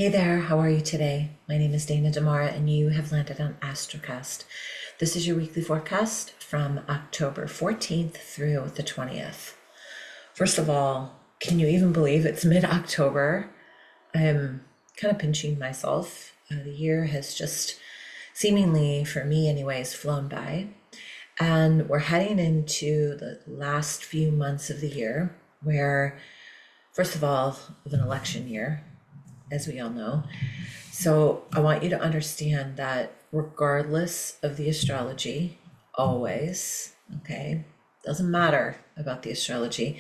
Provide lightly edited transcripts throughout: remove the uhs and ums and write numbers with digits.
Hey there, how are you today? My name is Dana Damara and you have landed on Astrocast. This is your weekly forecast from October 14th through the 20th. First of all, can you even believe it's mid-October? I'm kind of pinching myself. The year has just seemingly, for me anyways, flown by. And we're heading into the last few months of the year where, first of all, of an election year, as we all know. So I want you to understand that regardless of the astrology, always, okay, doesn't matter about the astrology,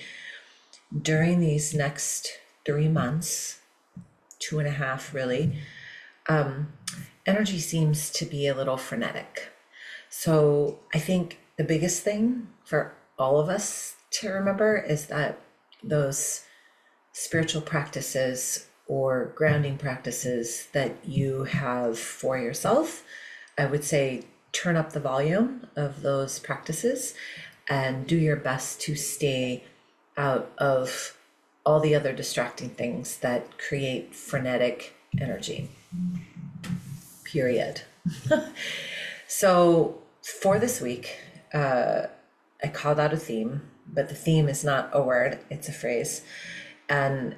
during these next 3 months, 2.5 really, energy seems to be a little frenetic. So I think the biggest thing for all of us to remember is that those spiritual practices or grounding practices that you have for yourself, I would say turn up the volume of those practices and do your best to stay out of all the other distracting things that create frenetic energy, period. So for this week, I called out a theme, but the theme is not a word, it's a phrase. And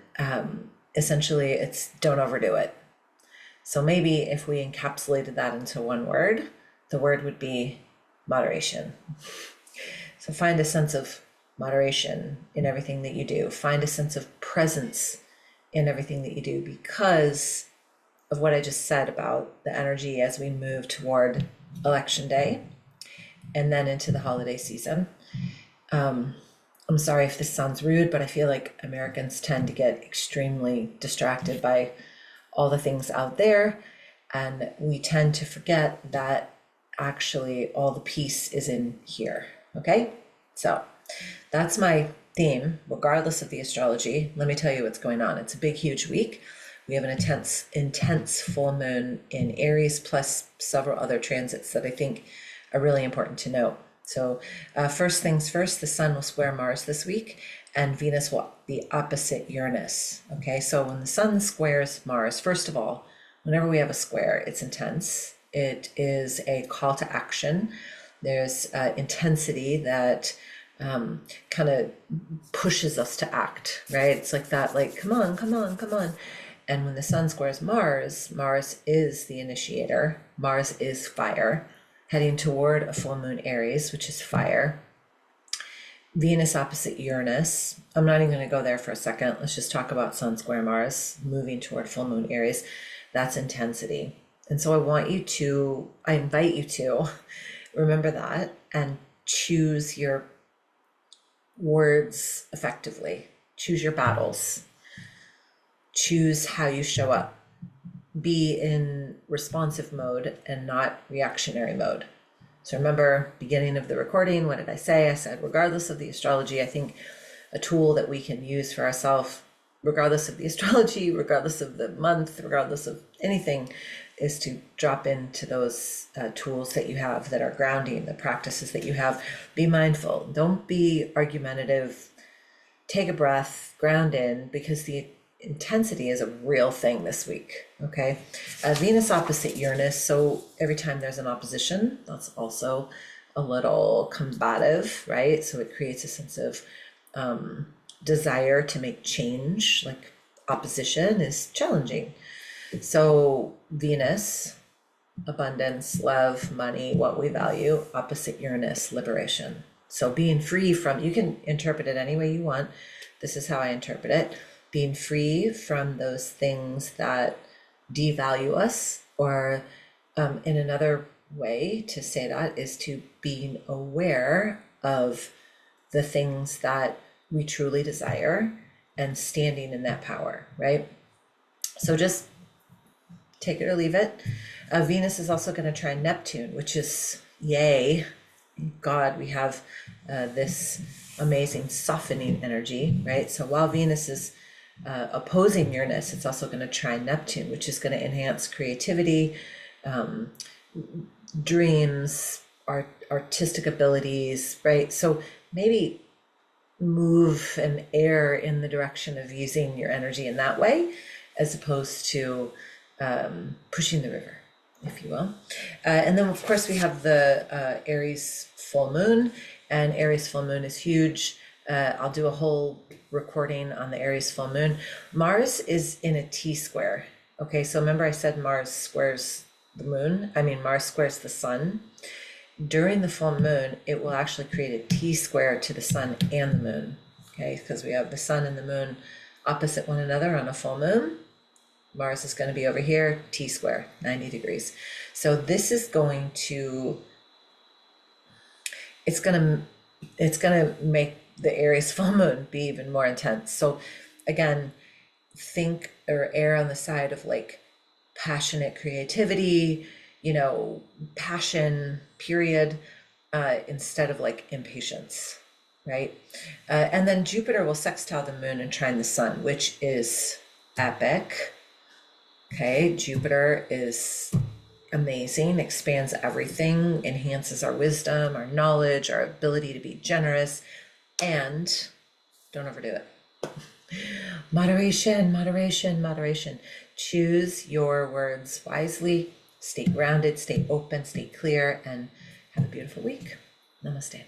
essentially, it's don't overdo it. So maybe if we encapsulated that into one word, the word would be moderation. So find a sense of moderation in everything that you do. Find a sense of presence in everything that you do because of what I just said about the energy as we move toward election day and then into the holiday season. I'm sorry if this sounds rude, but I feel like Americans tend to get extremely distracted by all the things out there. And we tend to forget that actually all the peace is in here. Okay? So that's my theme, regardless of the astrology. Let me tell you what's going on. It's a big, huge week. We have an intense full moon in Aries, plus several other transits that I think are really important to note. So first things first, the sun will square Mars this week and Venus will be opposite Uranus. Okay, so when the sun squares Mars, first of all, whenever we have a square, it's intense. It is a call to action. There's intensity that kind of pushes us to act, right? It's like that, like, come on, come on, come on. And when the sun squares Mars, Mars is the initiator. Mars is fire, heading toward a full moon Aries, which is fire. Venus opposite Uranus. I'm not even going to go there for a second. Let's just talk about Sun square Mars, moving toward full moon Aries. That's intensity. And so I invite you to remember that and choose your words effectively. Choose your battles. Choose how you show up. Be in responsive mode and not reactionary mode. So remember, beginning of the recording, what did I say? I said, regardless of the astrology, I think a tool that we can use for ourselves, regardless of the astrology, regardless of the month, regardless of anything, is to drop into those tools that you have that are grounding, the practices that you have. Be mindful. Don't be argumentative. Take a breath, ground in, because the intensity is a real thing this week. Okay, Venus opposite Uranus, so every time there's an opposition, that's also a little combative, right? So it creates a sense of desire to make change. Like opposition is challenging. So Venus, abundance, love, money, what we value. Opposite Uranus, liberation. So being free from, you can interpret it any way you want. This is how I interpret it. Being free from those things that devalue us, or in another way to say that is to being aware of the things that we truly desire and standing in that power, right? So just take it or leave it. Venus is also going to trine Neptune, which is yay. God, we have this amazing softening energy, right? So while Venus is opposing Uranus, it's also going to trine Neptune, which is going to enhance creativity, dreams, artistic abilities, right? So maybe move and err in the direction of using your energy in that way as opposed to pushing the river, if you will. And then, of course, we have the Aries full moon, and Aries full moon is huge. I'll do a whole recording on the Aries full moon. Mars is in a T-square. Okay, so remember I said Mars squares the moon? I mean, Mars squares the sun. During the full moon, it will actually create a T-square to the sun and the moon. Okay, because we have the sun and the moon opposite one another on a full moon. Mars is going to be over here, T-square, 90 degrees. So this is going to, it's going to make the Aries full moon be even more intense. So again, think or err on the side of like passionate creativity, passion, period, instead of like impatience, right? And then Jupiter will sextile the moon and trine the sun, which is epic. Okay, Jupiter is amazing, expands everything, enhances our wisdom, our knowledge, our ability to be generous, and don't overdo it. Moderation, moderation, moderation. Choose your words wisely, stay grounded, stay open, stay clear, and have a beautiful week. Namaste.